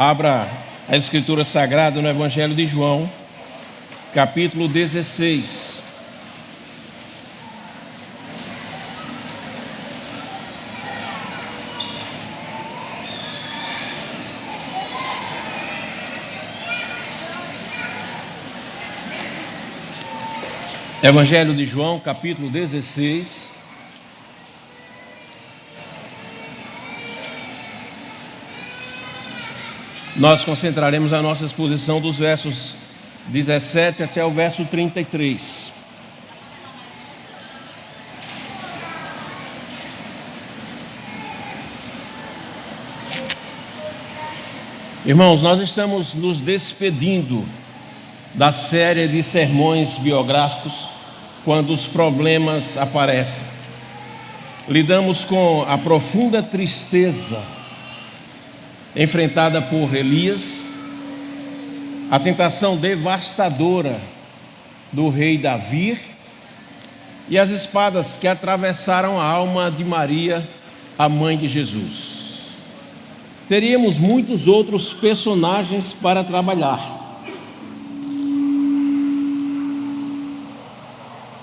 Abra a Escritura Sagrada no Evangelho de João, capítulo 16. Evangelho de João, capítulo 16. Nós concentraremos a nossa exposição dos versos 17 até o verso 33. Irmãos, nós estamos nos despedindo da série de sermões biográficos quando os problemas aparecem. Lidamos com a profunda tristeza enfrentada por Elias, a tentação devastadora do rei Davi e as espadas que atravessaram a alma de Maria, a mãe de Jesus. Teríamos muitos outros personagens para trabalhar,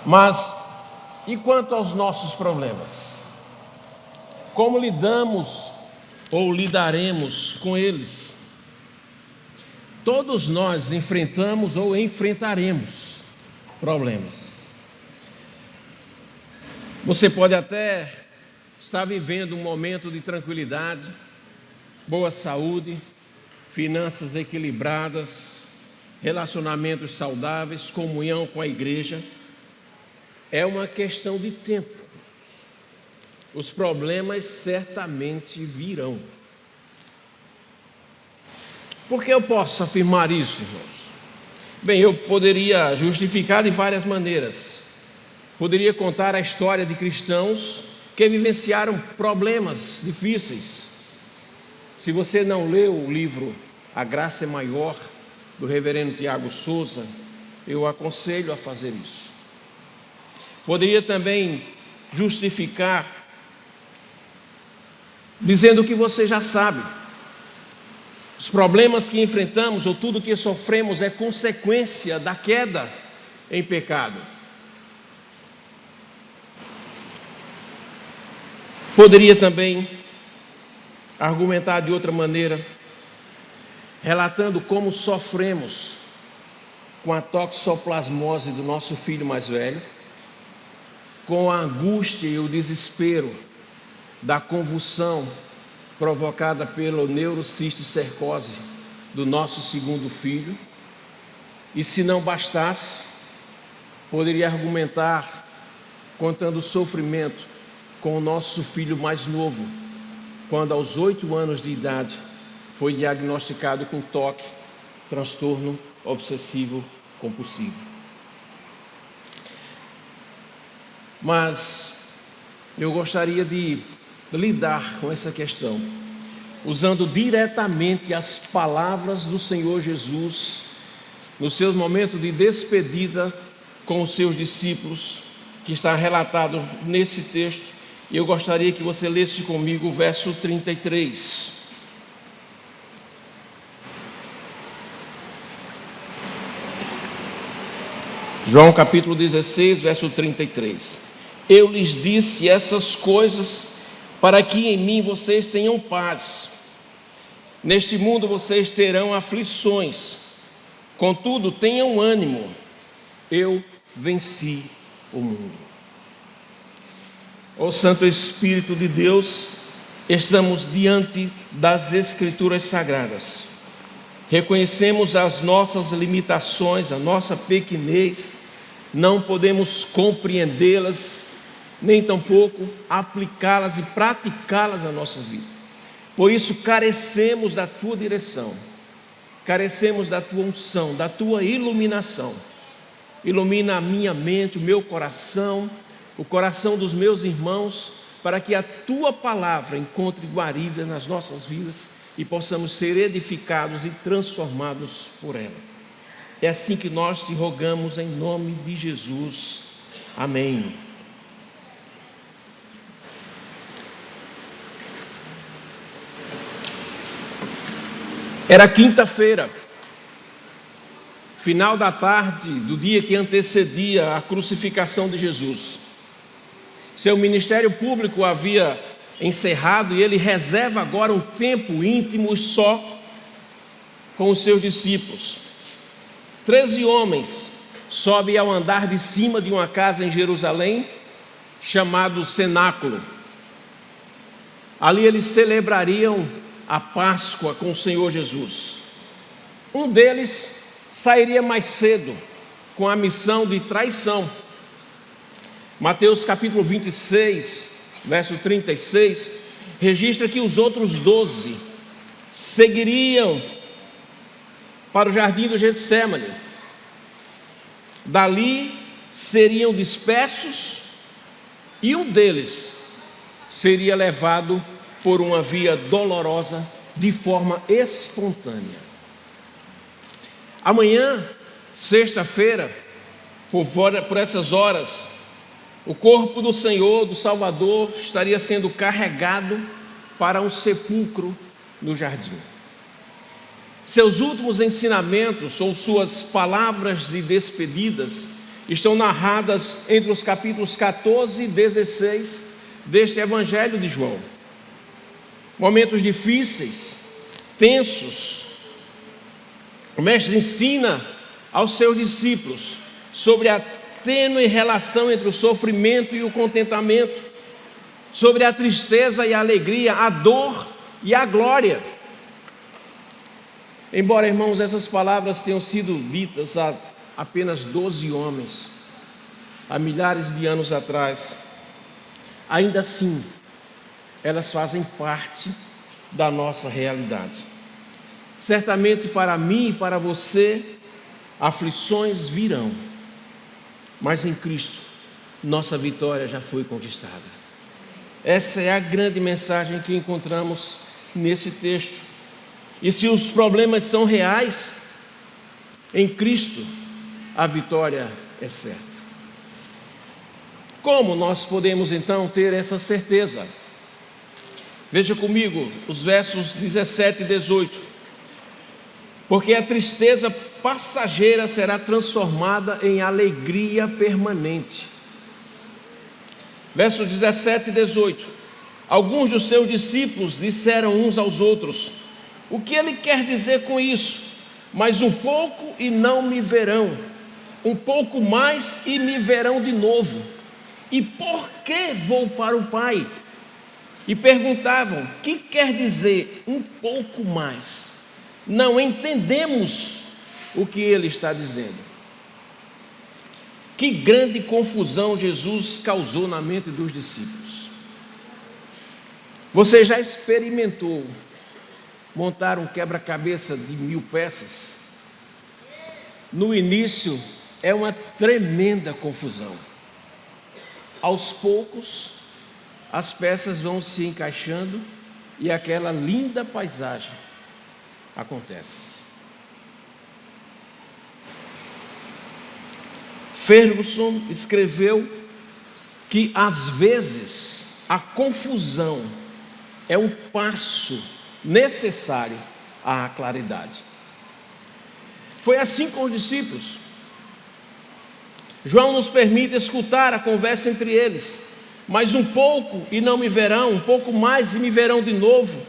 mas e quanto aos nossos problemas? Como lidamos ou lidaremos com eles? Todos nós enfrentamos ou enfrentaremos problemas. Você pode até estar vivendo um momento de tranquilidade, boa saúde, finanças equilibradas, relacionamentos saudáveis, comunhão com a igreja. É uma questão de tempo. Os problemas certamente virão. Por que eu posso afirmar isso, irmãos? Bem, eu poderia justificar de várias maneiras. Poderia contar a história de cristãos que vivenciaram problemas difíceis. Se você não leu o livro A Graça é Maior, do reverendo Tiago Souza, eu aconselho a fazer isso. Poderia também justificar dizendo que você já sabe. Os problemas que enfrentamos ou tudo que sofremos é consequência da queda em pecado. Poderia também argumentar de outra maneira, relatando como sofremos com a toxoplasmose do nosso filho mais velho, com a angústia e o desespero da convulsão provocada pelo neurocisticercose do nosso segundo filho. E se não bastasse, poderia argumentar contando o sofrimento com o nosso filho mais novo, quando aos 8 anos de idade foi diagnosticado com TOC, transtorno obsessivo compulsivo. Mas eu gostaria de lidar com essa questão usando diretamente as palavras do Senhor Jesus nos seus momentos de despedida com os seus discípulos, que está relatado nesse texto. E eu gostaria que você lesse comigo o verso 33. João capítulo 16, verso 33. Eu lhes disse essas coisas para que em mim vocês tenham paz. Neste mundo vocês terão aflições. Contudo, tenham ânimo. Eu venci o mundo. Ó Santo Espírito de Deus, estamos diante das Escrituras Sagradas. Reconhecemos as nossas limitações, a nossa pequenez. Não podemos compreendê-las, nem tampouco aplicá-las e praticá-las na nossa vida. Por isso carecemos da tua direção, carecemos da tua unção, da tua iluminação. Ilumina a minha mente, o meu coração, o coração dos meus irmãos, para que a tua palavra encontre guarida nas nossas vidas e possamos ser edificados e transformados por ela. É assim que nós te rogamos em nome de Jesus. Amém. Era quinta-feira, final da tarde do dia que antecedia a crucificação de Jesus. Seu ministério público havia encerrado e ele reserva agora um tempo íntimo só com os seus discípulos. 13 homens sobem ao andar de cima de uma casa em Jerusalém, chamado Cenáculo. Ali eles celebrariam a Páscoa com o Senhor Jesus. Um deles sairia mais cedo com a missão de traição. Mateus capítulo 26, verso 36, registra que os outros 12 seguiriam para o jardim do Getsêmani. Dali seriam dispersos e um deles seria levado por uma via dolorosa de forma espontânea. Amanhã, sexta-feira, por essas horas, o corpo do Senhor, do Salvador, estaria sendo carregado para um sepulcro no jardim. Seus últimos ensinamentos ou suas palavras de despedidas estão narradas entre os capítulos 14 e 16 deste Evangelho de João. Momentos difíceis, tensos. O mestre ensina aos seus discípulos sobre a tênue relação entre o sofrimento e o contentamento, sobre a tristeza e a alegria, a dor e a glória. Embora, irmãos, essas palavras tenham sido ditas a apenas 12 homens, há milhares de anos atrás, ainda assim, elas fazem parte da nossa realidade. Certamente para mim e para você, aflições virão, mas em Cristo, nossa vitória já foi conquistada. Essa é a grande mensagem que encontramos nesse texto. E se os problemas são reais, em Cristo, a vitória é certa. Como nós podemos então ter essa certeza? Veja comigo os versos 17 e 18. Porque a tristeza passageira será transformada em alegria permanente. Versos 17 e 18. Alguns dos seus discípulos disseram uns aos outros: o que ele quer dizer com isso? Mas um pouco e não me verão, um pouco mais e me verão de novo. E por que vou para o Pai? E perguntavam: que quer dizer um pouco mais? Não entendemos o que ele está dizendo. Que grande confusão Jesus causou na mente dos discípulos. Você já experimentou montar um quebra-cabeça de 1000 peças? No início é uma tremenda confusão. Aos poucos as peças vão se encaixando e aquela linda paisagem acontece. Ferguson escreveu que às vezes a confusão é um passo necessário à claridade. Foi assim com os discípulos. João nos permite escutar a conversa entre eles. Mas um pouco e não me verão, um pouco mais e me verão de novo.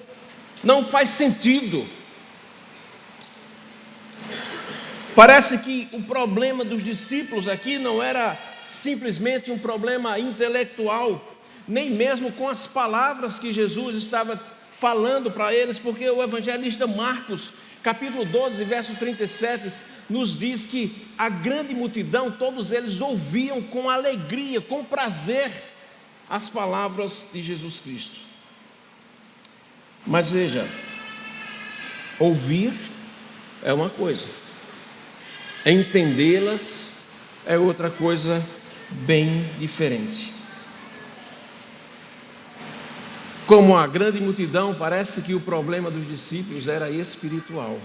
Não faz sentido. Parece que o problema dos discípulos aqui não era simplesmente um problema intelectual, nem mesmo com as palavras que Jesus estava falando para eles, porque o evangelista Marcos, capítulo 12, verso 37, nos diz que a grande multidão, todos eles ouviam com alegria, com prazer, as palavras de Jesus Cristo. Mas veja, ouvir é uma coisa, entendê-las é outra coisa bem diferente. Como a grande multidão, parece que o problema dos discípulos era espiritual.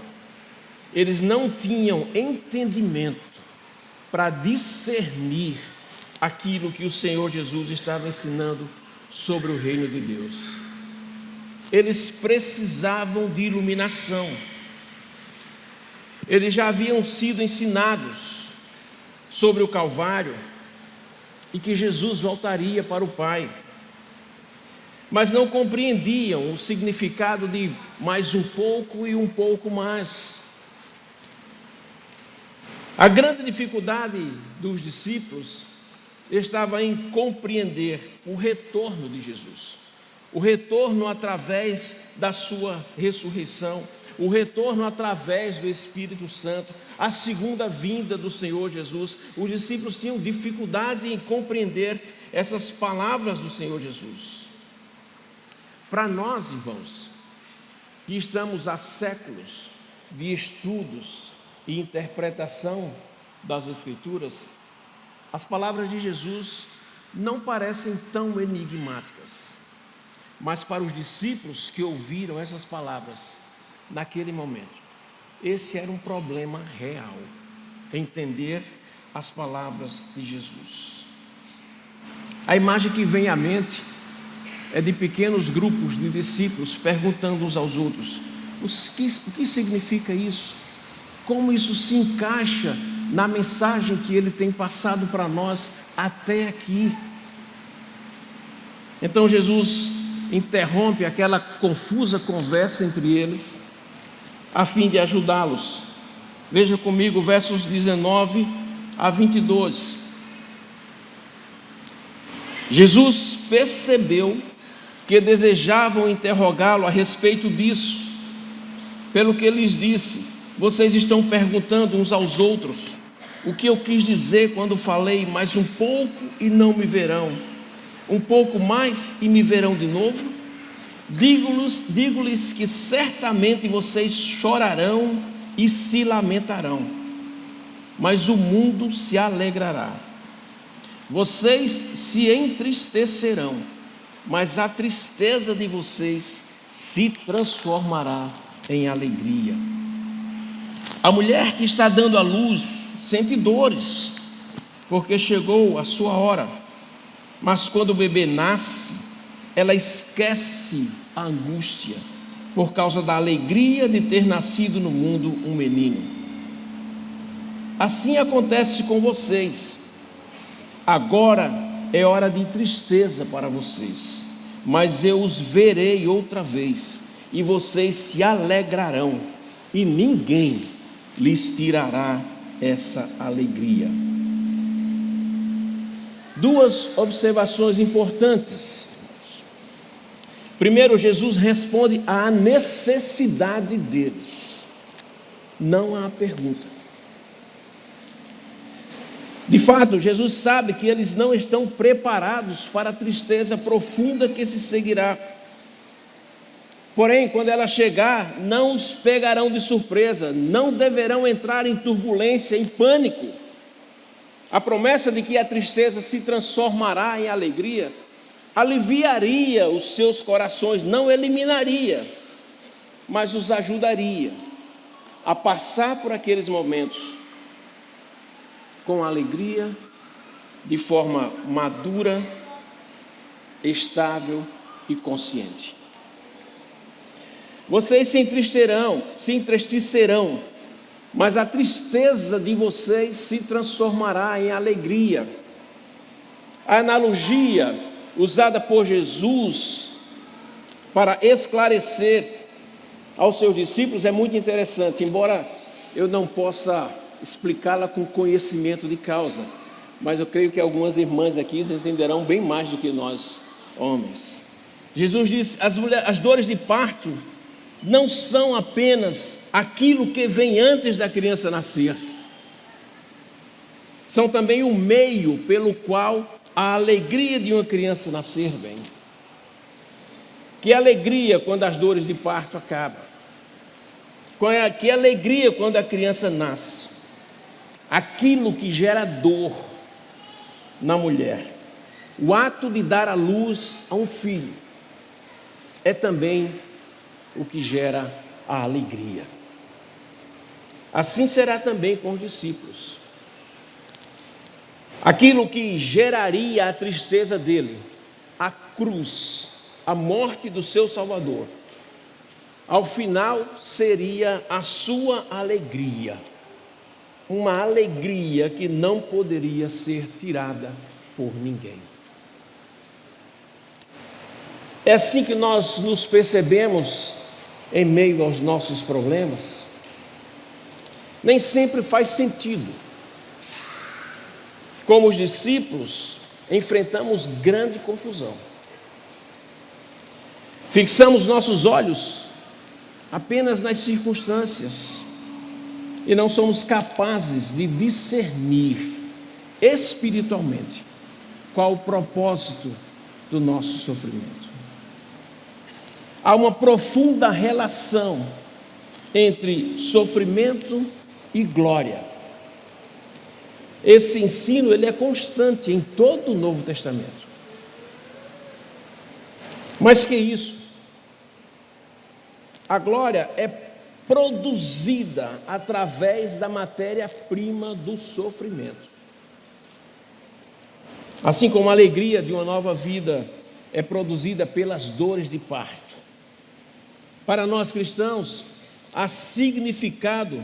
Eles não tinham entendimento para discernir aquilo que o Senhor Jesus estava ensinando sobre o reino de Deus. Eles precisavam de iluminação. Eles já haviam sido ensinados sobre o Calvário e que Jesus voltaria para o Pai, mas não compreendiam o significado de mais um pouco e um pouco mais. A grande dificuldade dos discípulos estava em compreender o retorno de Jesus, o retorno através da sua ressurreição, o retorno através do Espírito Santo, a segunda vinda do Senhor Jesus. Os discípulos tinham dificuldade em compreender essas palavras do Senhor Jesus. Para nós, irmãos, que estamos há séculos de estudos e interpretação das Escrituras, as palavras de Jesus não parecem tão enigmáticas, mas para os discípulos que ouviram essas palavras naquele momento, esse era um problema real, entender as palavras de Jesus. A imagem que vem à mente é de pequenos grupos de discípulos perguntando uns aos outros: o que significa isso? Como isso se encaixa na mensagem que ele tem passado para nós até aqui? Então Jesus interrompe aquela confusa conversa entre eles, a fim de ajudá-los. Veja comigo versos 19 a 22. Jesus percebeu que desejavam interrogá-lo a respeito disso, pelo que lhes disse: vocês estão perguntando uns aos outros o que eu quis dizer quando falei mais um pouco e não me verão, um pouco mais e me verão de novo? Digo-lhes que certamente vocês chorarão e se lamentarão, mas o mundo se alegrará. Vocês se entristecerão, mas a tristeza de vocês se transformará em alegria. A mulher que está dando à luz sente dores, porque chegou a sua hora, mas quando o bebê nasce, ela esquece a angústia, por causa da alegria de ter nascido no mundo um menino. Assim acontece com vocês. Agora é hora de tristeza para vocês, mas eu os verei outra vez, e vocês se alegrarão, e ninguém lhes tirará essa alegria. Duas observações importantes. Primeiro, Jesus responde à necessidade deles, não à pergunta. De fato, Jesus sabe que eles não estão preparados para a tristeza profunda que se seguirá. Porém, quando ela chegar, não os pegarão de surpresa, não deverão entrar em turbulência, em pânico. A promessa de que a tristeza se transformará em alegria aliviaria os seus corações, não eliminaria, mas os ajudaria a passar por aqueles momentos com alegria, de forma madura, estável e consciente. Vocês se entristecerão, mas a tristeza de vocês se transformará em alegria. A analogia usada por Jesus para esclarecer aos seus discípulos é muito interessante, embora eu não possa explicá-la com conhecimento de causa, mas eu creio que algumas irmãs aqui entenderão bem mais do que nós, homens. Jesus disse: as dores de parto não são apenas aquilo que vem antes da criança nascer, são também o meio pelo qual a alegria de uma criança nascer vem. Que alegria quando as dores de parto acabam, que alegria quando a criança nasce. Aquilo que gera dor na mulher, o ato de dar à luz a um filho, é também o que gera a alegria. Assim será também com os discípulos. Aquilo que geraria a tristeza dele, a cruz, a morte do seu Salvador, ao final seria a sua alegria. Uma alegria que não poderia ser tirada por ninguém. É assim que nós nos percebemos em meio aos nossos problemas. Nem sempre faz sentido. Como os discípulos, enfrentamos grande confusão. Fixamos nossos olhos apenas nas circunstâncias e não somos capazes de discernir espiritualmente qual o propósito do nosso sofrimento. Há uma profunda relação entre sofrimento e glória. Esse ensino ele é constante em todo o Novo Testamento. Mas que isso? A glória é produzida através da matéria-prima do sofrimento. Assim como a alegria de uma nova vida é produzida pelas dores de parto. Para nós cristãos, há significado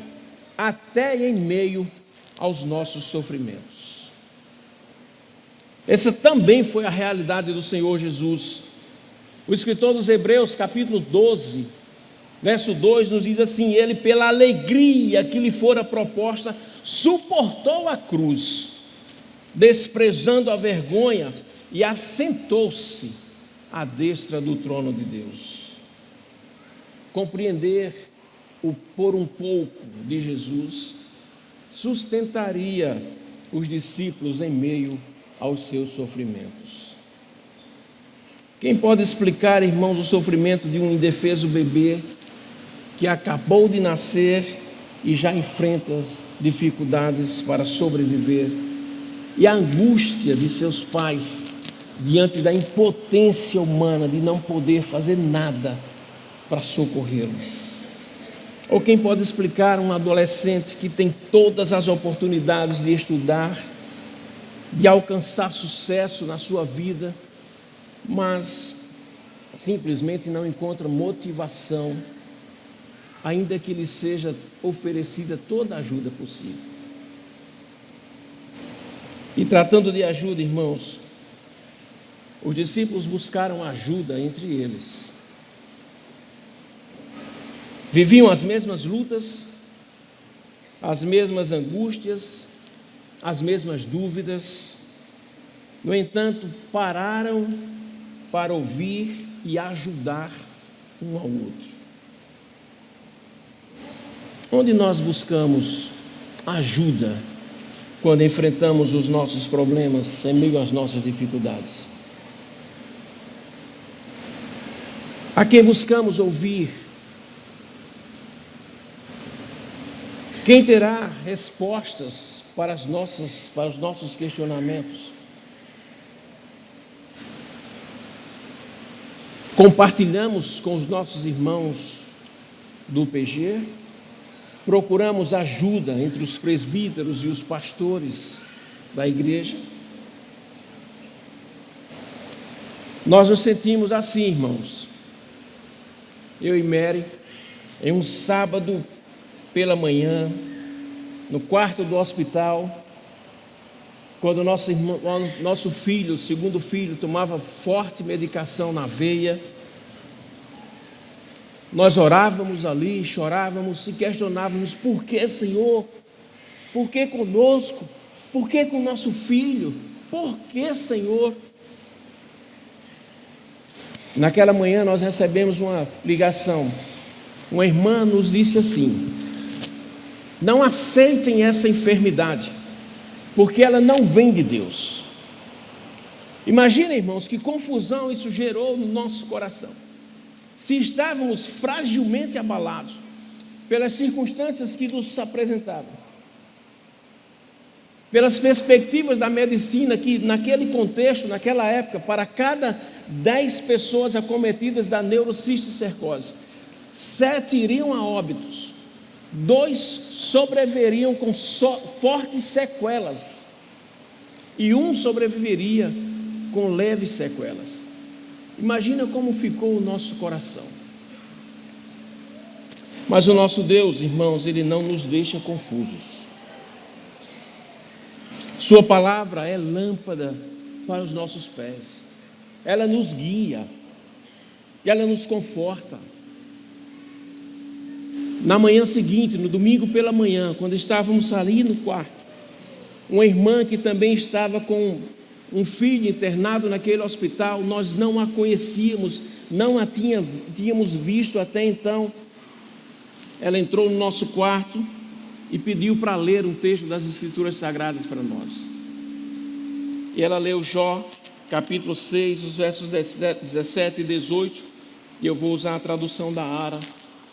até em meio aos nossos sofrimentos. Essa também foi a realidade do Senhor Jesus. O escritor dos Hebreus, capítulo 12, verso 2, nos diz assim: ele, pela alegria que lhe fora proposta, suportou a cruz, desprezando a vergonha, e assentou-se à destra do trono de Deus. Compreender o por um pouco de Jesus sustentaria os discípulos em meio aos seus sofrimentos. Quem pode explicar, irmãos, o sofrimento de um indefeso bebê que acabou de nascer e já enfrenta dificuldades para sobreviver, e a angústia de seus pais diante da impotência humana de não poder fazer nada para socorrê-lo? Ou quem pode explicar um adolescente que tem todas as oportunidades de estudar, de alcançar sucesso na sua vida, mas simplesmente não encontra motivação, ainda que lhe seja oferecida toda a ajuda possível? E tratando de ajuda, irmãos, os discípulos buscaram ajuda entre eles. Viviam as mesmas lutas, as mesmas angústias, as mesmas dúvidas. No entanto, pararam para ouvir e ajudar um ao outro. Onde nós buscamos ajuda quando enfrentamos os nossos problemas em meio às nossas dificuldades? A quem buscamos ouvir? Quem terá respostas para os nossos questionamentos? Compartilhamos com os nossos irmãos do PG? Procuramos ajuda entre os presbíteros e os pastores da igreja? Nós nos sentimos assim, irmãos. Eu e Mary, em um sábado pela manhã, no quarto do hospital, quando nosso filho, segundo filho, tomava forte medicação na veia, nós orávamos ali, chorávamos e questionávamos: por que, Senhor? Por que conosco? Por que com nosso filho? Por que, Senhor? Naquela manhã nós recebemos uma ligação. Uma irmã nos disse assim: não aceitem essa enfermidade, porque ela não vem de Deus. Imagina, irmãos, que confusão isso gerou no nosso coração. Se estávamos fragilmente abalados pelas circunstâncias que nos apresentavam, pelas perspectivas da medicina, que naquele contexto, naquela época, para cada 10 pessoas acometidas da neurocisticercose, 7 iriam a óbitos, 2 sobreviveriam com fortes sequelas e 1 sobreviveria com leves sequelas. Imagina como ficou o nosso coração. Mas o nosso Deus, irmãos, Ele não nos deixa confusos. Sua palavra é lâmpada para os nossos pés. Ela nos guia. E ela nos conforta. Na manhã seguinte, no domingo pela manhã, quando estávamos ali no quarto, uma irmã que também estava com um filho internado naquele hospital, nós não a conhecíamos, não a tínhamos visto até então. Ela entrou no nosso quarto e pediu para ler um texto das Escrituras Sagradas para nós. E ela leu Jó, capítulo 6, os versos 17 e 18, e eu vou usar a tradução da Ara,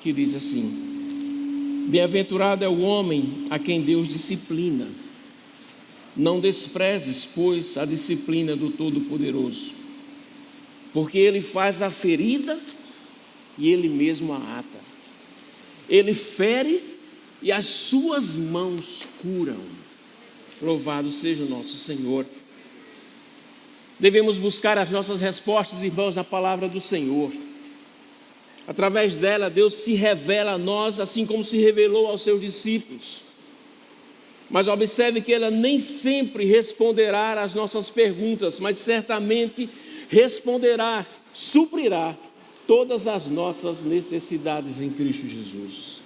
que diz assim: bem-aventurado é o homem a quem Deus disciplina. Não desprezes, pois, a disciplina do Todo-Poderoso, porque Ele faz a ferida e Ele mesmo a ata. Ele fere e as suas mãos curam. Louvado seja o nosso Senhor. Devemos buscar as nossas respostas, irmãos, na palavra do Senhor. Através dela, Deus se revela a nós, assim como se revelou aos seus discípulos. Mas observe que ela nem sempre responderá às nossas perguntas, mas certamente responderá, suprirá todas as nossas necessidades em Cristo Jesus.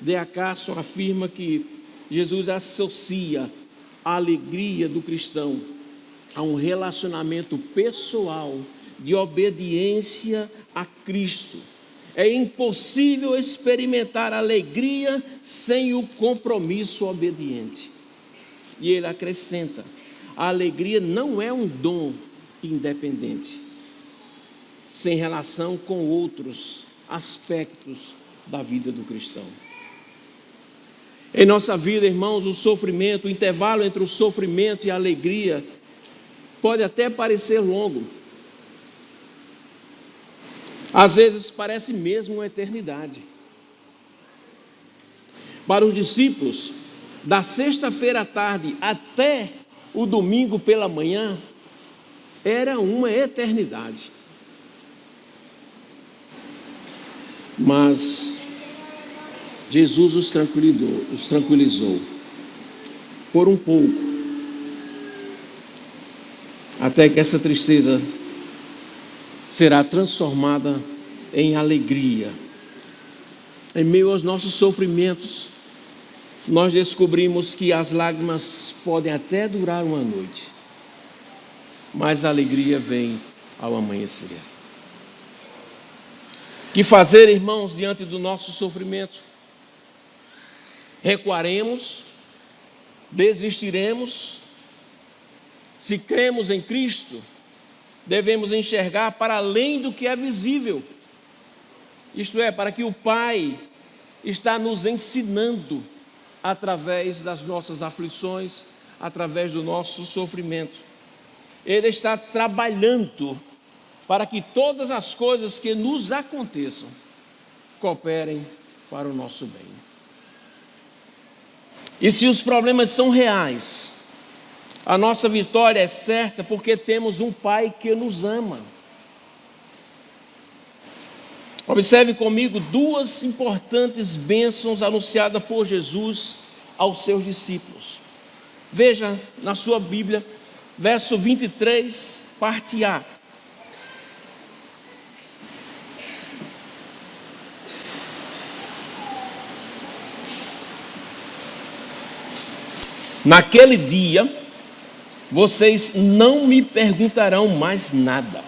D.A. Carson afirma que Jesus associa a alegria do cristão a um relacionamento pessoal de obediência a Cristo. É impossível experimentar alegria sem o compromisso obediente. E ele acrescenta: a alegria não é um dom independente, sem relação com outros aspectos da vida do cristão. Em nossa vida, irmãos, o sofrimento, o intervalo entre o sofrimento e a alegria pode até parecer longo. Às vezes parece mesmo uma eternidade. Para os discípulos, da sexta-feira à tarde até o domingo pela manhã, era uma eternidade. Mas Jesus os tranquilizou por um pouco, até que essa tristeza será transformada em alegria. Em meio aos nossos sofrimentos, nós descobrimos que as lágrimas podem até durar uma noite, mas a alegria vem ao amanhecer. Que fazer, irmãos, diante do nosso sofrimento? Recuaremos? Desistiremos? Se cremos em Cristo, devemos enxergar para além do que é visível. Isto é, para que o Pai está nos ensinando através das nossas aflições, através do nosso sofrimento. Ele está trabalhando para que todas as coisas que nos aconteçam cooperem para o nosso bem. E se os problemas são reais, a nossa vitória é certa porque temos um Pai que nos ama. Observe comigo duas importantes bênçãos anunciadas por Jesus aos seus discípulos. Veja na sua Bíblia, verso 23, parte A. Naquele dia, vocês não me perguntarão mais nada.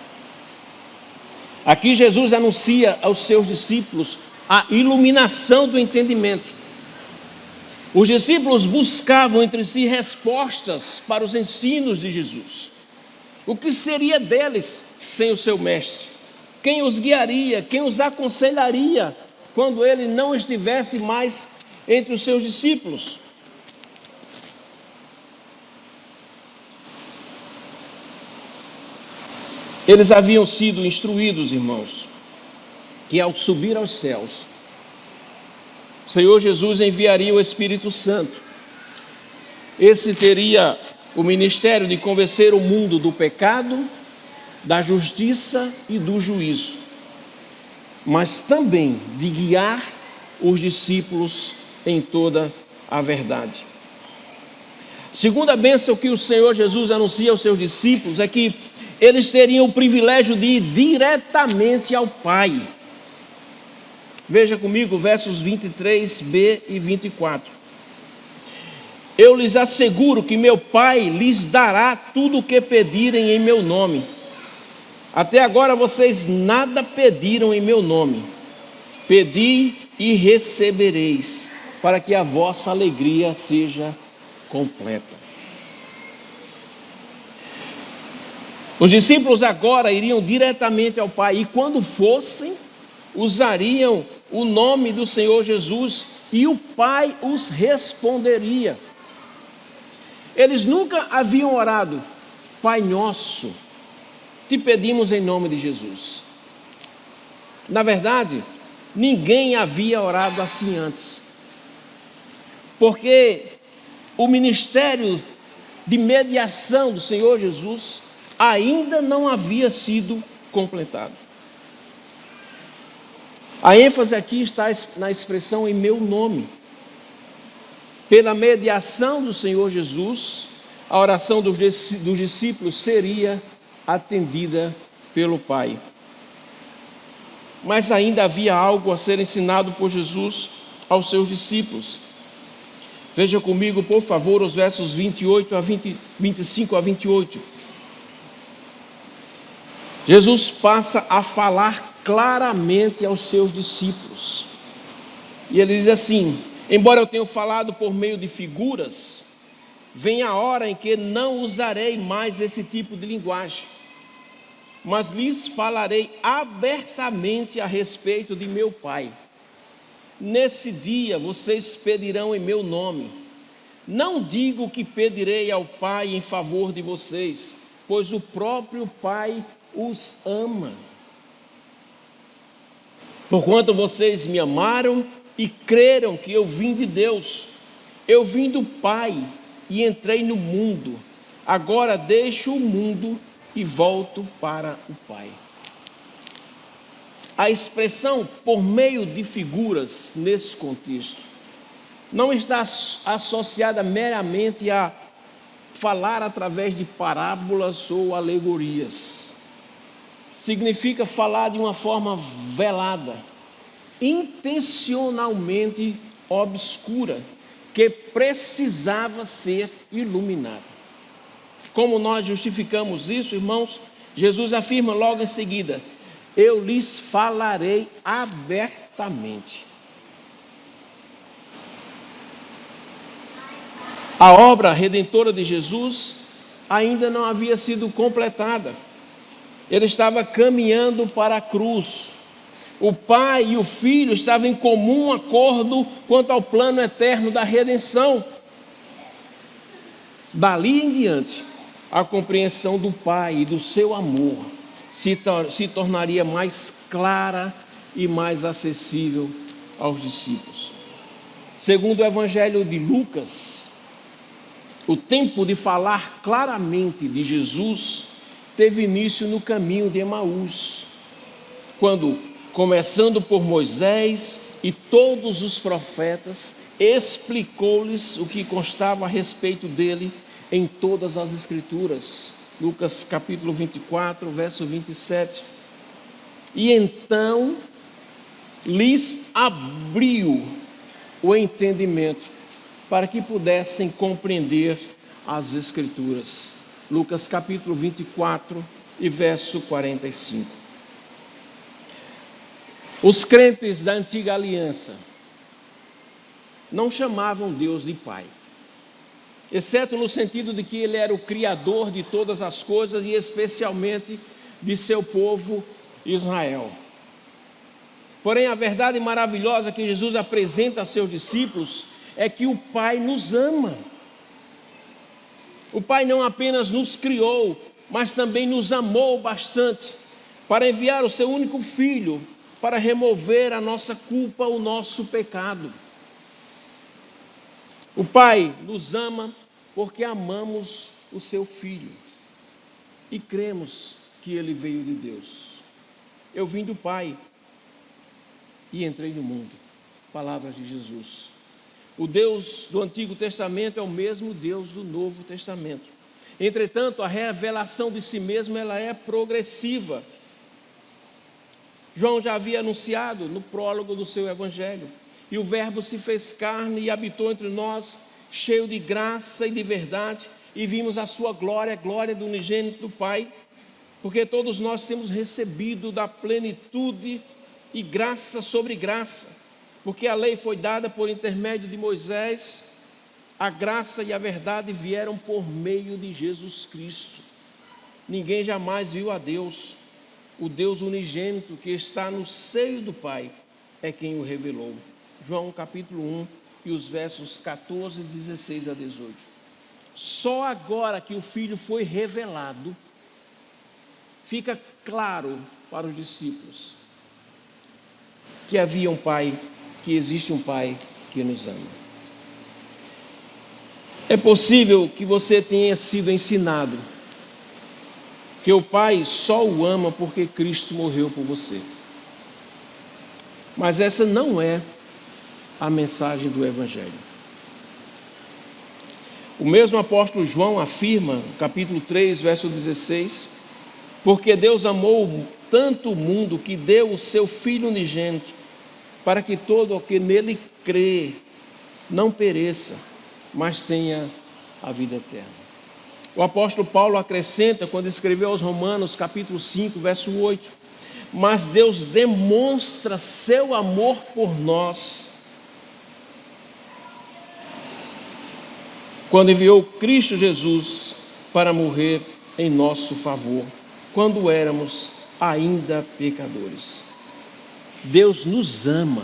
Aqui Jesus anuncia aos seus discípulos a iluminação do entendimento. Os discípulos buscavam entre si respostas para os ensinos de Jesus. O que seria deles sem o seu mestre? Quem os guiaria? Quem os aconselharia quando ele não estivesse mais entre os seus discípulos? Eles haviam sido instruídos, irmãos, que ao subir aos céus, o Senhor Jesus enviaria o Espírito Santo. Esse teria o ministério de convencer o mundo do pecado, da justiça e do juízo, mas também de guiar os discípulos em toda a verdade. Segunda bênção que o Senhor Jesus anuncia aos seus discípulos é que eles teriam o privilégio de ir diretamente ao Pai. Veja comigo versos 23b e 24. Eu lhes asseguro que meu Pai lhes dará tudo o que pedirem em meu nome. Até agora vocês nada pediram em meu nome. Pedi e recebereis, para que a vossa alegria seja completa. Os discípulos agora iriam diretamente ao Pai, e quando fossem, usariam o nome do Senhor Jesus, e o Pai os responderia. Eles nunca haviam orado: Pai nosso, te pedimos em nome de Jesus. Na verdade, ninguém havia orado assim antes, porque o ministério de mediação do Senhor Jesus ainda não havia sido completado. A ênfase aqui está na expressão em meu nome. Pela mediação do Senhor Jesus, a oração dos discípulos seria atendida pelo Pai. Mas ainda havia algo a ser ensinado por Jesus aos seus discípulos. Veja comigo, por favor, os versos 25 a 28. Jesus passa a falar claramente aos seus discípulos. E ele diz assim: embora eu tenha falado por meio de figuras, vem a hora em que não usarei mais esse tipo de linguagem, mas lhes falarei abertamente a respeito de meu Pai. Nesse dia vocês pedirão em meu nome. Não digo que pedirei ao Pai em favor de vocês, pois o próprio Pai os ama. Porquanto vocês me amaram e creram que eu vim de Deus. Eu vim do Pai e entrei no mundo. Agora deixo o mundo e volto para o Pai. A expressão por meio de figuras nesse contexto não está associada meramente a falar através de parábolas ou alegorias. Significa falar de uma forma velada, intencionalmente obscura, que precisava ser iluminada. Como nós justificamos isso, irmãos? Jesus afirma logo em seguida: eu lhes falarei abertamente. A obra redentora de Jesus ainda não havia sido completada. Ele estava caminhando para a cruz. O Pai e o Filho estavam em comum acordo quanto ao plano eterno da redenção. Dali em diante, a compreensão do Pai e do seu amor se tornaria mais clara e mais acessível aos discípulos. Segundo o Evangelho de Lucas, o tempo de falar claramente de Jesus teve início no caminho de Emaús, quando, começando por Moisés e todos os profetas, explicou-lhes o que constava a respeito dele em todas as Escrituras. Lucas capítulo 24, verso 27. E então lhes abriu o entendimento para que pudessem compreender as Escrituras. Lucas capítulo 24 e verso 45. Os crentes da antiga aliança não chamavam Deus de Pai, exceto no sentido de que Ele era o Criador de todas as coisas e especialmente de seu povo Israel. Porém, a verdade maravilhosa que Jesus apresenta a seus discípulos é que o Pai nos ama. O Pai não apenas nos criou, mas também nos amou bastante para enviar o seu único Filho para remover a nossa culpa, o nosso pecado. O Pai nos ama porque amamos o seu Filho e cremos que ele veio de Deus. Eu vim do Pai e entrei no mundo. Palavras de Jesus. O Deus do Antigo Testamento é o mesmo Deus do Novo Testamento. Entretanto, a revelação de si mesmo ela é progressiva. João já havia anunciado no prólogo do seu evangelho: e o Verbo se fez carne e habitou entre nós, cheio de graça e de verdade, e vimos a sua glória, a glória do unigênito do Pai, porque todos nós temos recebido da plenitude e graça sobre graça, porque a lei foi dada por intermédio de Moisés, a graça e a verdade vieram por meio de Jesus Cristo. Ninguém jamais viu a Deus. O Deus unigênito que está no seio do Pai é quem o revelou. João capítulo 1 e os versos 14, 16 a 18. Só agora que o Filho foi revelado, fica claro para os discípulos que havia um Pai, que existe um Pai que nos ama. É possível que você tenha sido ensinado que o Pai só o ama porque Cristo morreu por você. Mas essa não é a mensagem do Evangelho. O mesmo apóstolo João afirma, no capítulo 3, verso 16, porque Deus amou tanto o mundo que deu o seu Filho unigênito, para que todo o que nele crê não pereça, mas tenha a vida eterna. O apóstolo Paulo acrescenta, quando escreveu aos Romanos, capítulo 5, verso 8, mas Deus demonstra seu amor por nós, quando enviou Cristo Jesus para morrer em nosso favor, quando éramos ainda pecadores. Deus nos ama,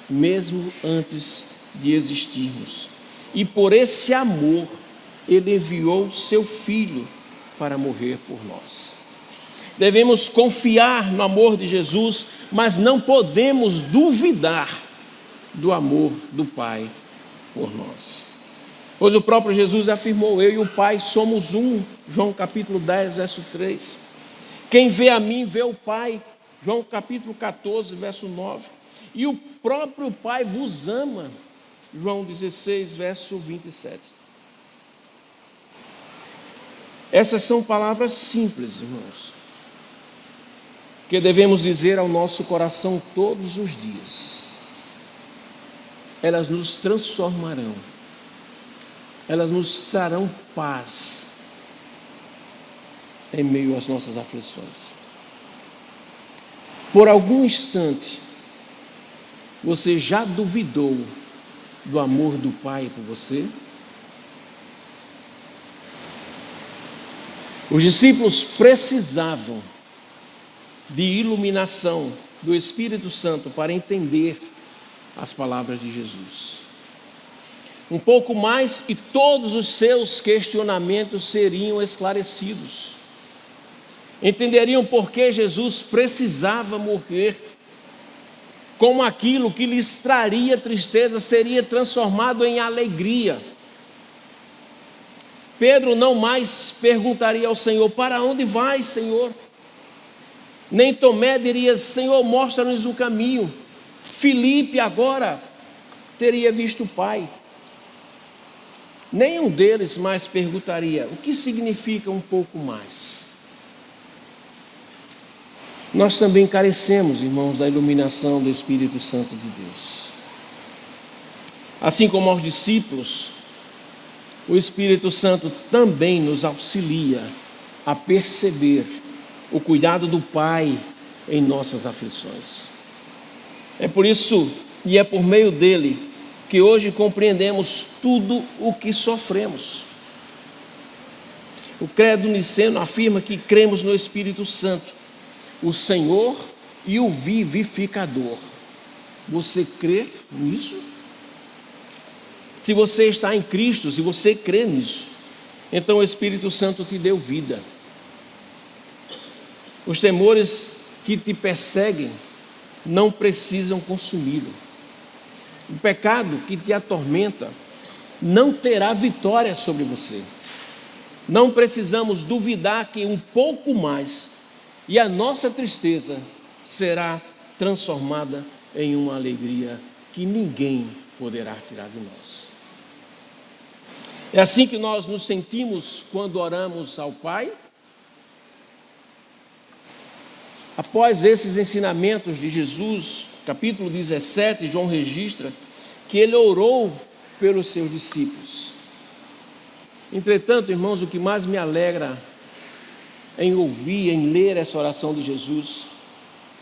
mesmo antes de existirmos, e por esse amor, Ele enviou seu Filho para morrer por nós. Devemos confiar no amor de Jesus, mas não podemos duvidar do amor do Pai por nós. Pois o próprio Jesus afirmou: eu e o Pai somos um. João capítulo 10, verso 3. Quem vê a mim, vê o Pai. João capítulo 14, verso 9. E o próprio Pai vos ama. João 16, verso 27. Essas são palavras simples, irmãos, que devemos dizer ao nosso coração todos os dias. Elas nos transformarão, elas nos trarão paz em meio às nossas aflições. Por algum instante, você já duvidou do amor do Pai por você? Os discípulos precisavam de iluminação do Espírito Santo para entender as palavras de Jesus. Um pouco mais e todos os seus questionamentos seriam esclarecidos. Entenderiam por que Jesus precisava morrer, como aquilo que lhes traria tristeza seria transformado em alegria. Pedro não mais perguntaria ao Senhor: para onde vais, Senhor? Nem Tomé diria: Senhor, mostra-nos o caminho. Filipe agora teria visto o Pai. Nenhum deles mais perguntaria: o que significa um pouco mais? Nós também carecemos, irmãos, da iluminação do Espírito Santo de Deus. Assim como aos discípulos, o Espírito Santo também nos auxilia a perceber o cuidado do Pai em nossas aflições. É por isso e é por meio dele que hoje compreendemos tudo o que sofremos. O credo niceno afirma que cremos no Espírito Santo, o Senhor e o vivificador. Você crê nisso? Se você está em Cristo, se você crê nisso, então o Espírito Santo te deu vida. Os temores que te perseguem não precisam consumi-lo. O pecado que te atormenta não terá vitória sobre você. Não precisamos duvidar que um pouco mais e a nossa tristeza será transformada em uma alegria que ninguém poderá tirar de nós. É assim que nós nos sentimos quando oramos ao Pai? Após esses ensinamentos de Jesus, capítulo 17, João registra que ele orou pelos seus discípulos. Entretanto, irmãos, o que mais me alegra em ouvir, em ler essa oração de Jesus,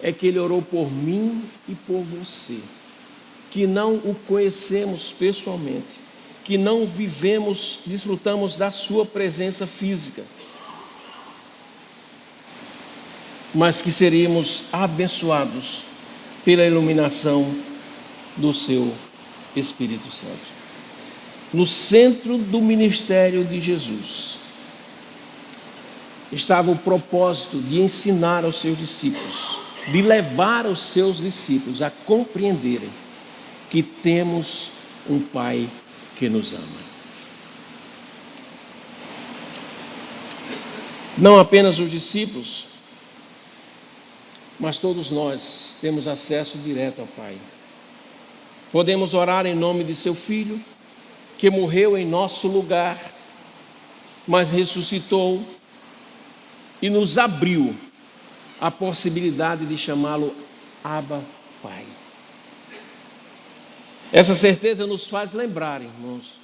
é que ele orou por mim e por você, que não o conhecemos pessoalmente, que não vivemos, desfrutamos da sua presença física, mas que seríamos abençoados pela iluminação do seu Espírito Santo. No centro do ministério de Jesus estava o propósito de ensinar aos seus discípulos, de levar os seus discípulos a compreenderem que temos um Pai que nos ama. Não apenas os discípulos, mas todos nós temos acesso direto ao Pai. Podemos orar em nome de seu Filho, que morreu em nosso lugar, mas ressuscitou e nos abriu a possibilidade de chamá-lo Abba, Pai. Essa certeza nos faz lembrar, irmãos,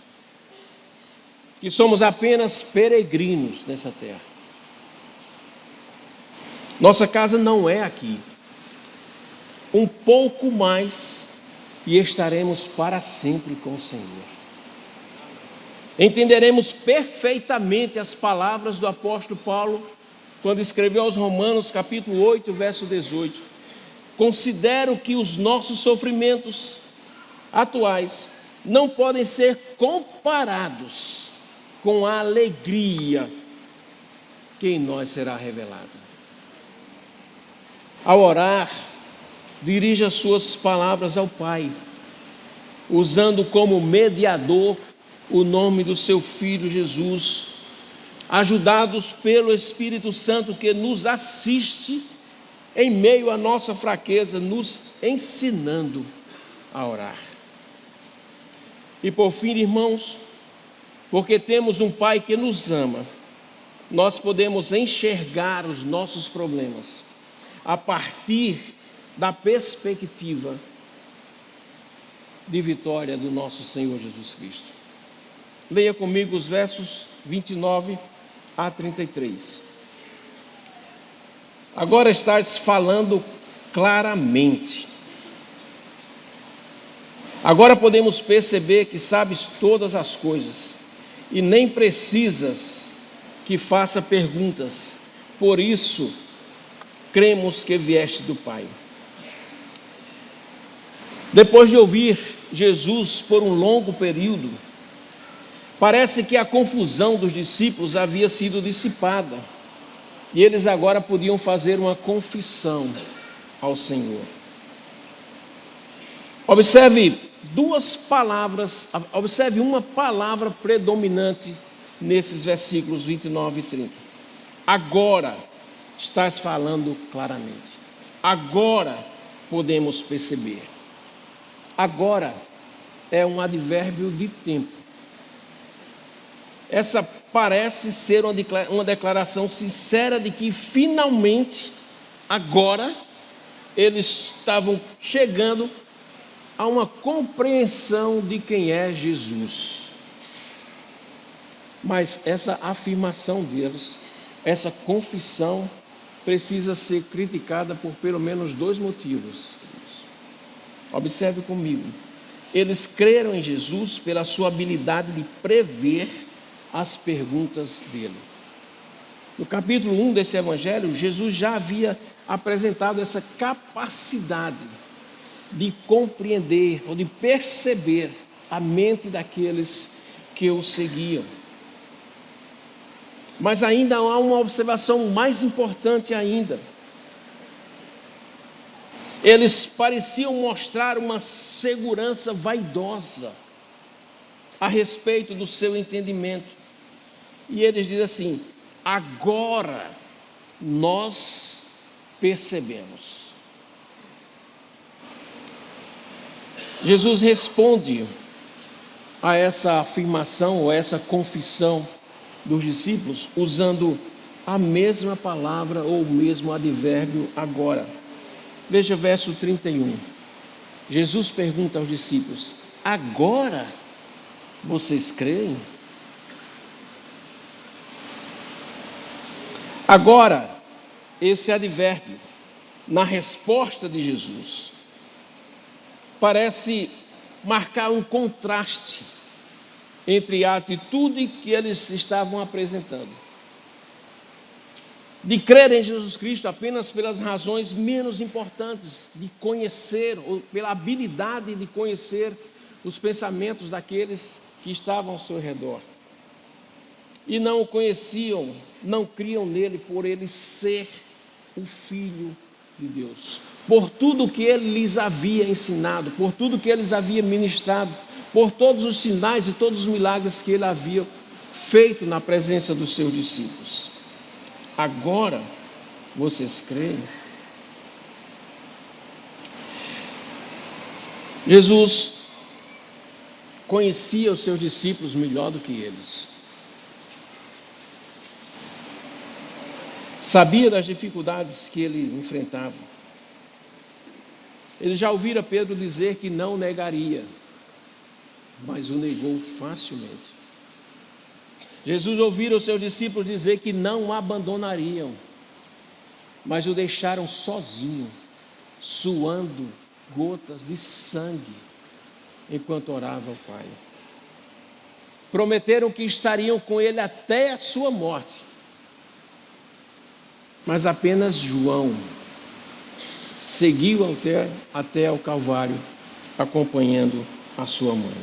que somos apenas peregrinos nessa terra. Nossa casa não é aqui. Um pouco mais e estaremos para sempre com o Senhor. Entenderemos perfeitamente as palavras do apóstolo Paulo quando escreveu aos Romanos, capítulo 8, verso 18. Considero que os nossos sofrimentos atuais não podem ser comparados com a alegria que em nós será revelada. Ao orar, dirija as suas palavras ao Pai, usando como mediador o nome do seu Filho Jesus, ajudados pelo Espírito Santo que nos assiste em meio à nossa fraqueza, nos ensinando a orar. E por fim, irmãos, porque temos um Pai que nos ama, nós podemos enxergar os nossos problemas a partir da perspectiva de vitória do nosso Senhor Jesus Cristo. Leia comigo os versos 29 a 33. Agora estás falando claramente. Agora podemos perceber que sabes todas as coisas e nem precisas que faça perguntas. Por isso, cremos que vieste do Pai. Depois de ouvir Jesus por um longo período, parece que a confusão dos discípulos havia sido dissipada e eles agora podiam fazer uma confissão ao Senhor. Observe uma palavra predominante nesses versículos 29 e 30. Agora estás falando claramente. Agora podemos perceber. Agora é um advérbio de tempo. Essa parece ser uma declaração sincera de que finalmente, agora, eles estavam chegando a uma compreensão de quem é Jesus. Mas essa afirmação deles, essa confissão, precisa ser criticada por pelo menos dois motivos. Observe comigo. Eles creram em Jesus pela sua habilidade de prever as perguntas dele. No capítulo 1 desse evangelho, Jesus já havia apresentado essa capacidade de compreender ou de perceber a mente daqueles que o seguiam. Mas ainda há uma observação mais importante ainda. Eles pareciam mostrar uma segurança vaidosa a respeito do seu entendimento. E eles dizem assim: agora nós percebemos. Jesus responde a essa afirmação ou essa confissão dos discípulos usando a mesma palavra ou o mesmo advérbio agora. Veja verso 31. Jesus pergunta aos discípulos: agora vocês creem? Agora, esse advérbio, na resposta de Jesus, parece marcar um contraste entre a atitude que eles estavam apresentando, de crer em Jesus Cristo apenas pelas razões menos importantes, de conhecer, ou pela habilidade de conhecer os pensamentos daqueles que estavam ao seu redor. E não o conheciam, não criam nele por ele ser o Filho de Deus. Por tudo que ele lhes havia ensinado, por tudo que eles havia ministrado, por todos os sinais e todos os milagres que ele havia feito na presença dos seus discípulos. Agora vocês creem? Jesus conhecia os seus discípulos melhor do que eles. Sabia das dificuldades que ele enfrentava. Ele já ouvira Pedro dizer que não negaria, mas o negou facilmente. Jesus ouvira os seus discípulos dizer que não o abandonariam, mas o deixaram sozinho, suando gotas de sangue, enquanto orava ao Pai. Prometeram que estariam com ele até a sua morte, mas apenas João seguiu até ao Calvário, acompanhando a sua mãe.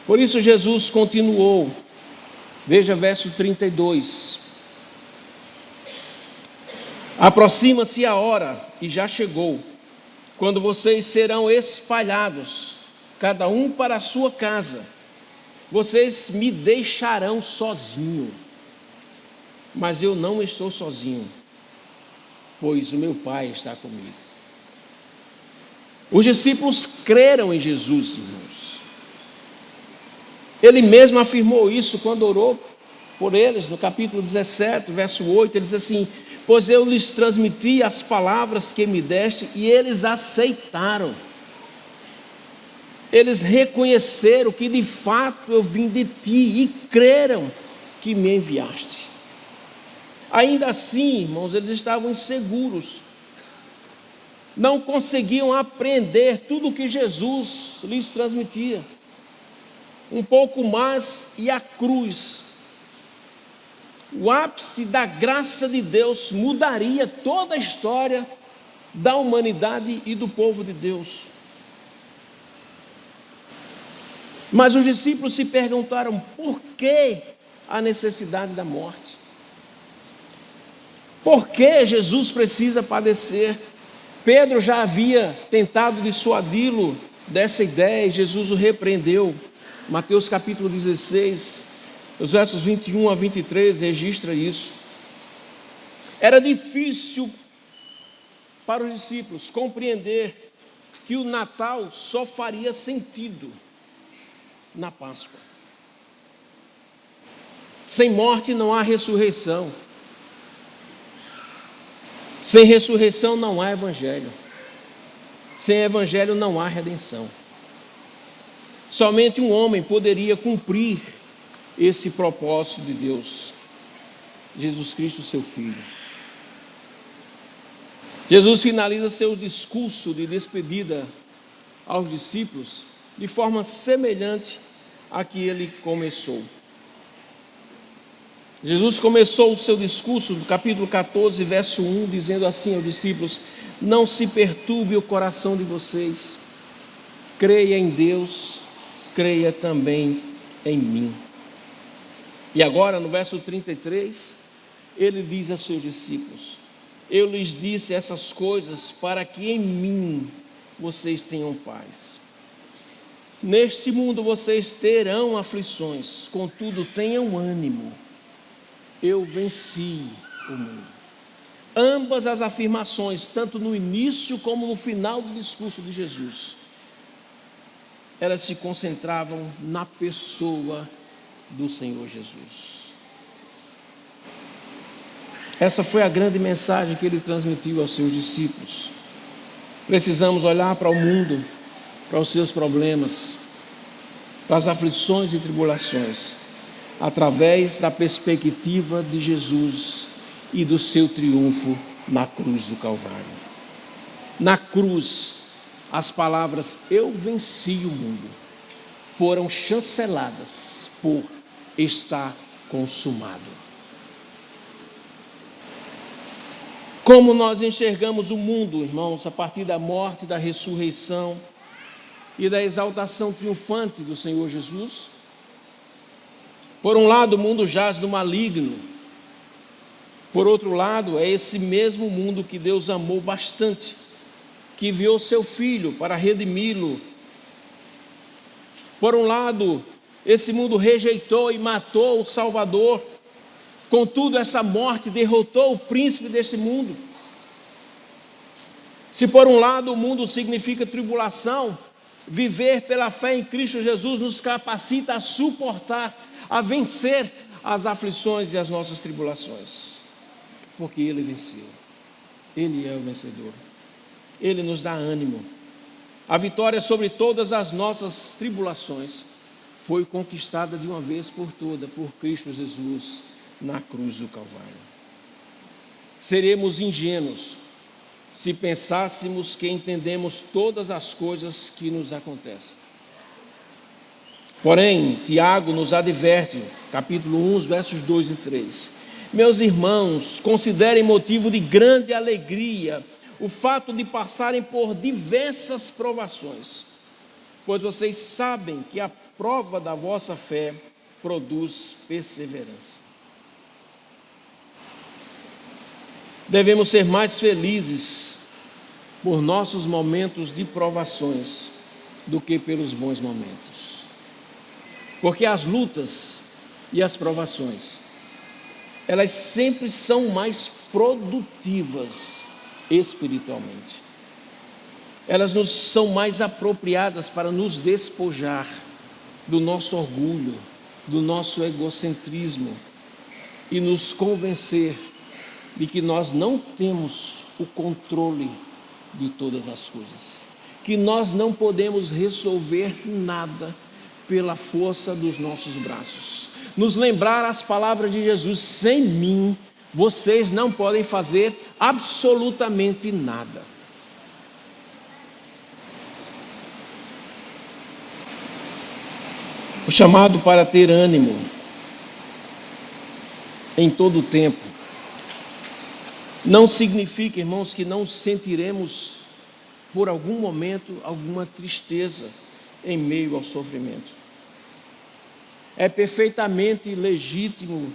Por isso Jesus continuou. Veja verso 32. Aproxima-se a hora, e já chegou, quando vocês serão espalhados, cada um para a sua casa. Vocês me deixarão sozinho, mas eu não estou sozinho, pois o meu Pai está comigo. Os discípulos creram em Jesus, irmãos. Ele mesmo afirmou isso quando orou por eles, no capítulo 17, verso 8, ele diz assim: pois eu lhes transmiti as palavras que me deste, e eles aceitaram. Eles reconheceram que de fato eu vim de ti, e creram que me enviaste. Ainda assim, irmãos, eles estavam inseguros, não conseguiam apreender tudo o que Jesus lhes transmitia. Um pouco mais e a cruz, o ápice da graça de Deus, mudaria toda a história da humanidade e do povo de Deus. Mas os discípulos se perguntaram: por que a necessidade da morte? Por que Jesus precisa padecer? Pedro já havia tentado dissuadi-lo dessa ideia, e Jesus o repreendeu. Mateus capítulo 16, os versos 21 a 23, registra isso. Era difícil para os discípulos compreender que o Natal só faria sentido na Páscoa. Sem morte não há ressurreição. Sem ressurreição não há evangelho. Sem evangelho não há redenção. Somente um homem poderia cumprir esse propósito de Deus: Jesus Cristo, seu Filho. Jesus finaliza seu discurso de despedida aos discípulos de forma semelhante à que ele começou. Jesus começou o seu discurso no capítulo 14, verso 1, dizendo assim aos discípulos: não se perturbe o coração de vocês, creia em Deus, creia também em mim. E agora, no verso 33, ele diz a seus discípulos: eu lhes disse essas coisas para que em mim vocês tenham paz. Neste mundo vocês terão aflições, contudo tenham ânimo, eu venci o mundo. Ambas as afirmações, tanto no início como no final do discurso de Jesus, elas se concentravam na pessoa do Senhor Jesus. Essa foi a grande mensagem que ele transmitiu aos seus discípulos. Precisamos olhar para o mundo, para os seus problemas, para as aflições e tribulações, através da perspectiva de Jesus e do seu triunfo na cruz do Calvário. Na cruz, as palavras "eu venci o mundo" foram chanceladas por "está consumado". Como nós enxergamos o mundo, irmãos, a partir da morte, da ressurreição e da exaltação triunfante do Senhor Jesus? Por um lado, o mundo jaz no maligno. Por outro lado, é esse mesmo mundo que Deus amou bastante, que enviou seu Filho para redimi-lo. Por um lado, esse mundo rejeitou e matou o Salvador. Contudo, essa morte derrotou o príncipe desse mundo. Se por um lado o mundo significa tribulação, viver pela fé em Cristo Jesus nos capacita a suportar, a vencer as aflições e as nossas tribulações. Porque Ele venceu. Ele é o vencedor. Ele nos dá ânimo. A vitória sobre todas as nossas tribulações foi conquistada de uma vez por todas por Cristo Jesus na cruz do Calvário. Seremos ingênuos se pensássemos que entendemos todas as coisas que nos acontecem. Porém, Tiago nos adverte, capítulo 1, versos 2 e 3. Meus irmãos, considerem motivo de grande alegria o fato de passarem por diversas provações, pois vocês sabem que a prova da vossa fé produz perseverança. Devemos ser mais felizes por nossos momentos de provações do que pelos bons momentos. Porque as lutas e as provações, elas sempre são mais produtivas espiritualmente. Elas nos são mais apropriadas para nos despojar do nosso orgulho, do nosso egocentrismo e nos convencer de que nós não temos o controle de todas as coisas, que nós não podemos resolver nada pela força dos nossos braços. Nos lembrar as palavras de Jesus: sem mim vocês não podem fazer absolutamente nada. O chamado para ter ânimo em todo o tempo não significa, irmãos, que não sentiremos por algum momento alguma tristeza em meio ao sofrimento. É perfeitamente legítimo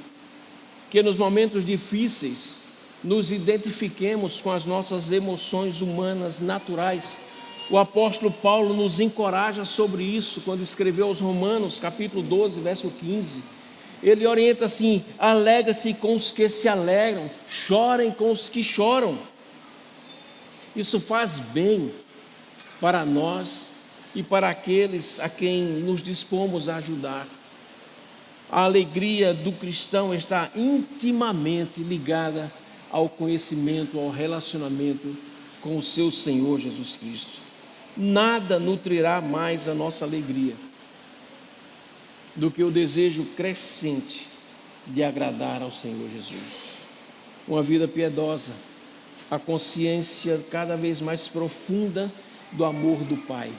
que nos momentos difíceis nos identifiquemos com as nossas emoções humanas naturais. O apóstolo Paulo nos encoraja sobre isso quando escreveu aos Romanos, capítulo 12, verso 15. Ele orienta assim: alegra-se com os que se alegram, chorem com os que choram. Isso faz bem para nós e para aqueles a quem nos dispomos a ajudar. A alegria do cristão está intimamente ligada ao conhecimento, ao relacionamento com o seu Senhor Jesus Cristo. Nada nutrirá mais a nossa alegria do que o desejo crescente de agradar ao Senhor Jesus. Uma vida piedosa, a consciência cada vez mais profunda do amor do Pai.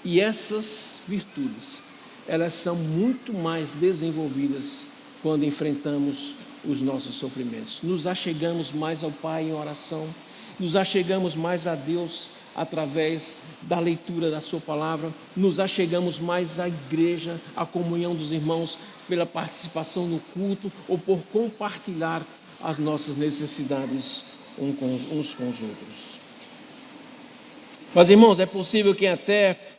E essas virtudes, elas são muito mais desenvolvidas quando enfrentamos os nossos sofrimentos. Nos achegamos mais ao Pai em oração, nos achegamos mais a Deus através da leitura da sua palavra, nos achegamos mais à igreja, à comunhão dos irmãos, pela participação no culto ou por compartilhar as nossas necessidades uns com os outros. Mas, irmãos, é possível que até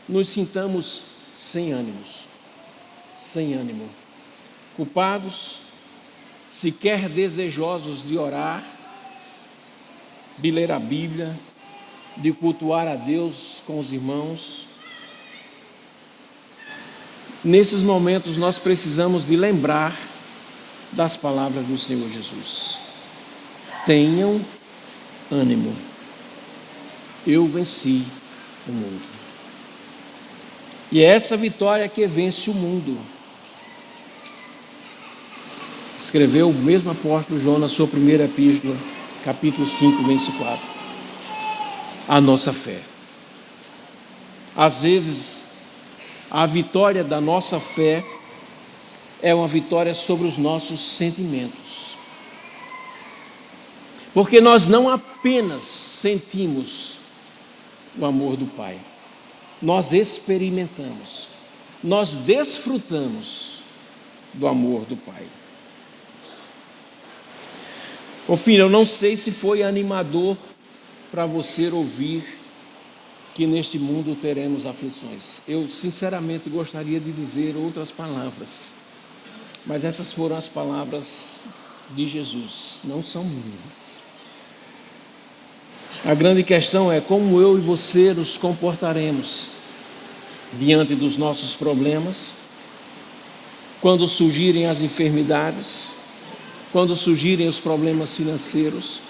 nos sintamos sem ânimo, culpados, sequer desejosos de orar, de ler a Bíblia, de cultuar a Deus com os irmãos, Nesses momentos nós precisamos de lembrar das palavras do Senhor Jesus. Tenham ânimo, eu venci o mundo. E é essa vitória que vence o mundo. Escreveu o mesmo apóstolo João na sua primeira epístola, capítulo 5, verso 4. A nossa fé. Às vezes, a vitória da nossa fé é uma vitória sobre os nossos sentimentos. Porque nós não apenas sentimos o amor do Pai, nós experimentamos, nós desfrutamos do amor do Pai. Ô filho, eu não sei se foi animador para você ouvir que neste mundo teremos aflições. Eu sinceramente gostaria de dizer outras palavras, mas essas foram as palavras de Jesus, não são minhas. A grande questão é como eu e você nos comportaremos diante dos nossos problemas, quando surgirem as enfermidades, quando surgirem os problemas financeiros,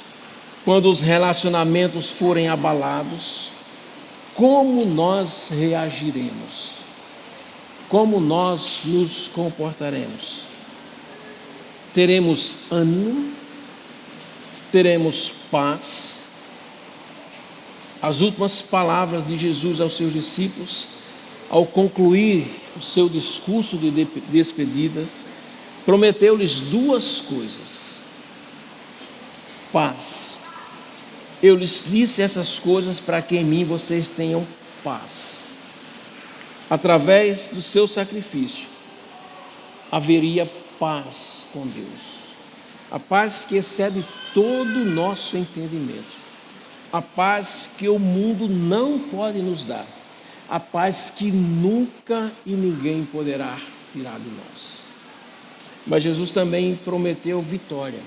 quando os relacionamentos forem abalados, como nós reagiremos? Como nós nos comportaremos? Teremos ânimo? Teremos paz? As últimas palavras de Jesus aos seus discípulos, ao concluir o seu discurso de despedida, prometeu-lhes duas coisas: paz. Eu lhes disse essas coisas para que em mim vocês tenham paz. Através do seu sacrifício, haveria paz com Deus. A paz que excede todo o nosso entendimento. A paz que o mundo não pode nos dar. A paz que nunca e ninguém poderá tirar de nós. Mas Jesus também prometeu vitória.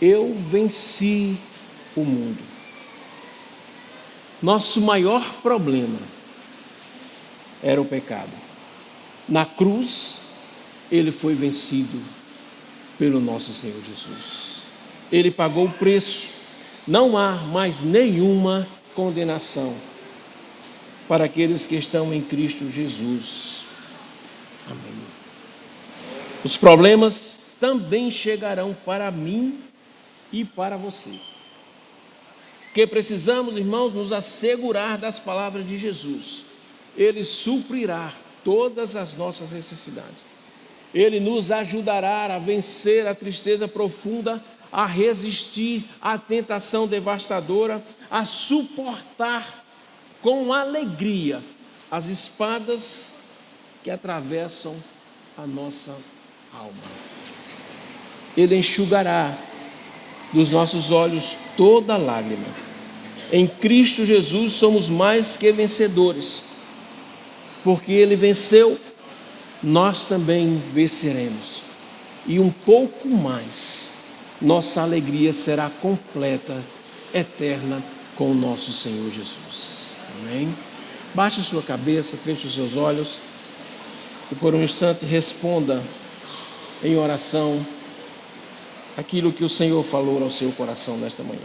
Eu venci o mundo. Nosso maior problema era o pecado. Na cruz, ele foi vencido pelo nosso Senhor Jesus. Ele pagou o preço. Não há mais nenhuma condenação para aqueles que estão em Cristo Jesus. Amém. Os problemas também chegarão para mim e para você. Que precisamos, irmãos, nos assegurar das palavras de Jesus. Ele suprirá todas as nossas necessidades. Ele nos ajudará a vencer a tristeza profunda, a resistir à tentação devastadora, a suportar com alegria as espadas que atravessam a nossa alma. Ele enxugará dos nossos olhos toda lágrima. Em Cristo Jesus somos mais que vencedores. Porque Ele venceu, nós também venceremos. E um pouco mais, nossa alegria será completa, eterna, com o nosso Senhor Jesus. Amém? Baixe sua cabeça, feche os seus olhos e por um instante responda em oração aquilo que o Senhor falou ao seu coração nesta manhã.